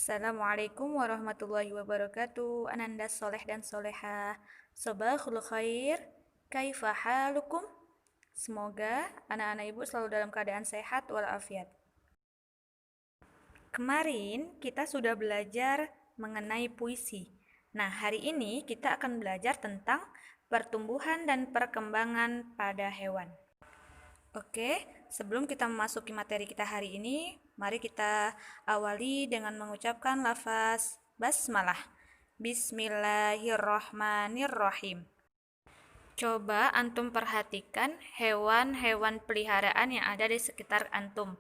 Assalamualaikum warahmatullahi wabarakatuh. Ananda soleh dan soleha. Sobahul khair. Kaifa halukum? Semoga anak-anak ibu selalu dalam keadaan sehat walafiat. Kemarin kita sudah belajar mengenai puisi. Nah, hari ini kita akan belajar tentang pertumbuhan dan perkembangan pada hewan. Oke, sebelum kita memasuki materi kita hari ini, mari kita awali dengan mengucapkan lafaz basmalah. Bismillahirrohmanirrohim. Coba antum perhatikan hewan-hewan peliharaan yang ada di sekitar antum.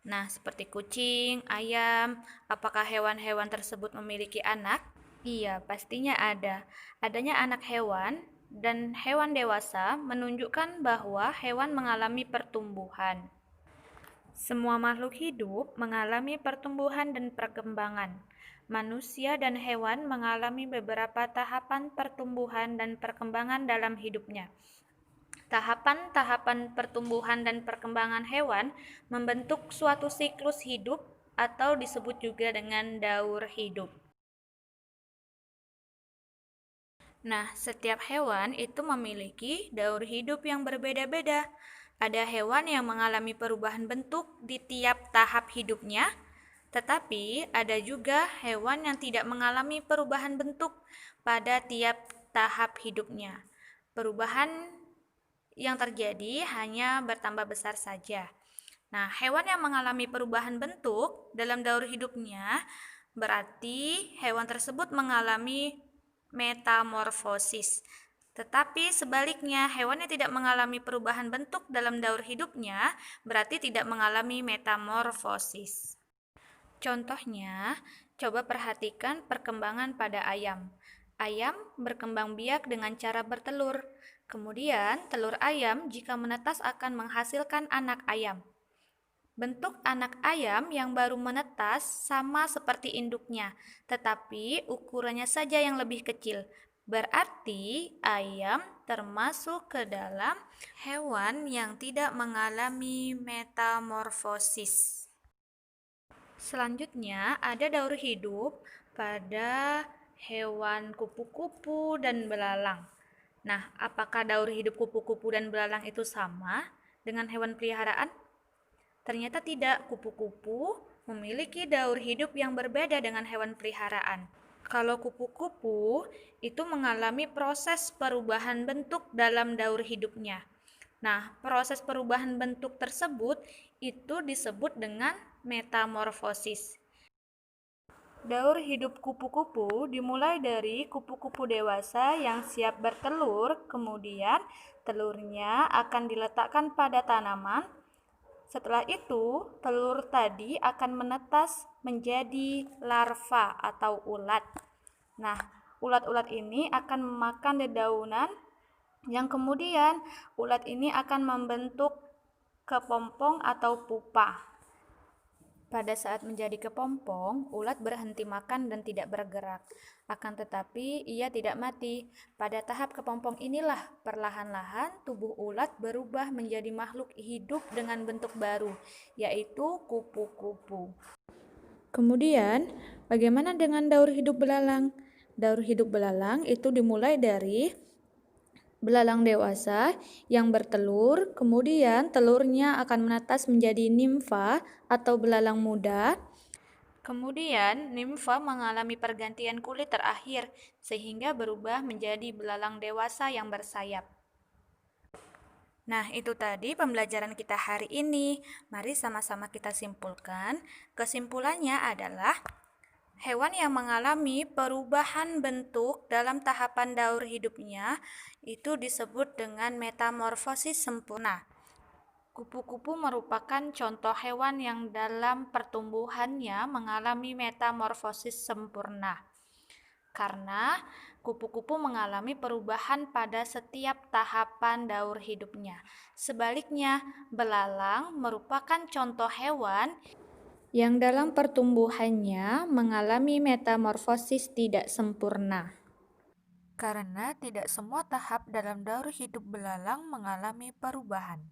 Nah, seperti kucing, ayam, apakah hewan-hewan tersebut memiliki anak? Iya, pastinya ada. Adanya anak hewan dan hewan dewasa menunjukkan bahwa hewan mengalami pertumbuhan. Semua makhluk hidup mengalami pertumbuhan dan perkembangan. Manusia dan hewan mengalami beberapa tahapan pertumbuhan dan perkembangan dalam hidupnya. Tahapan-tahapan pertumbuhan dan perkembangan hewan membentuk suatu siklus hidup atau disebut juga dengan daur hidup. Nah, setiap hewan itu memiliki daur hidup yang berbeda-beda. Ada hewan yang mengalami perubahan bentuk di tiap tahap hidupnya, tetapi ada juga hewan yang tidak mengalami perubahan bentuk pada tiap tahap hidupnya. Perubahan yang terjadi hanya bertambah besar saja. Nah, hewan yang mengalami perubahan bentuk dalam daur hidupnya berarti hewan tersebut mengalami metamorfosis. Tetapi sebaliknya, hewan yang tidak mengalami perubahan bentuk dalam daur hidupnya berarti tidak mengalami metamorfosis. Contohnya, coba perhatikan perkembangan pada ayam. Ayam berkembang biak dengan cara bertelur. Kemudian, telur ayam jika menetas akan menghasilkan anak ayam. Bentuk anak ayam yang baru menetas sama seperti induknya, tetapi ukurannya saja yang lebih kecil. Berarti ayam termasuk ke dalam hewan yang tidak mengalami metamorfosis. Selanjutnya, ada daur hidup pada hewan kupu-kupu dan belalang. Nah, apakah daur hidup kupu-kupu dan belalang itu sama dengan hewan peliharaan? Ternyata tidak, kupu-kupu memiliki daur hidup yang berbeda dengan hewan peliharaan. Kalau kupu-kupu itu mengalami proses perubahan bentuk dalam daur hidupnya. Nah, proses perubahan bentuk tersebut itu disebut dengan metamorfosis. Daur hidup kupu-kupu dimulai dari kupu-kupu dewasa yang siap bertelur, kemudian telurnya akan diletakkan pada tanaman. Setelah itu, telur tadi akan menetas menjadi larva atau ulat. Nah, ulat-ulat ini akan memakan dedaunan yang kemudian ulat ini akan membentuk kepompong atau pupa. Pada saat menjadi kepompong, ulat berhenti makan dan tidak bergerak. Akan tetapi, ia tidak mati. Pada tahap kepompong inilah perlahan-lahan tubuh ulat berubah menjadi makhluk hidup dengan bentuk baru, yaitu kupu-kupu. Kemudian, bagaimana dengan daur hidup belalang? Daur hidup belalang itu dimulai dari belalang dewasa yang bertelur, kemudian telurnya akan menetas menjadi nimfa atau belalang muda. Kemudian, nimfa mengalami pergantian kulit terakhir sehingga berubah menjadi belalang dewasa yang bersayap. Nah, itu tadi pembelajaran kita hari ini. Mari sama-sama kita simpulkan. Kesimpulannya adalah hewan yang mengalami perubahan bentuk dalam tahapan daur hidupnya itu disebut dengan metamorfosis sempurna. Kupu-kupu merupakan contoh hewan yang dalam pertumbuhannya mengalami metamorfosis sempurna. Karena kupu-kupu mengalami perubahan pada setiap tahapan daur hidupnya. Sebaliknya, belalang merupakan contoh hewan yang dalam pertumbuhannya mengalami metamorfosis tidak sempurna. Karena tidak semua tahap dalam daur hidup belalang mengalami perubahan.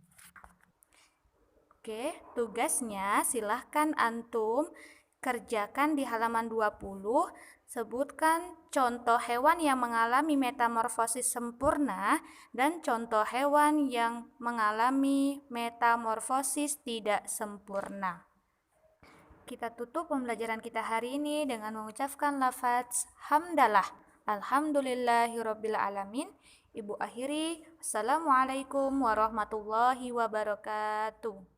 Oke, tugasnya silahkan antum Kerjakan di halaman 20, sebutkan contoh hewan yang mengalami metamorfosis sempurna dan contoh hewan yang mengalami metamorfosis tidak sempurna. Kita tutup pembelajaran kita hari ini dengan mengucapkan lafaz hamdalah. Alhamdulillahirabbil alamin. Ibu akhiri, Assalamualaikum warahmatullahi wabarakatuh.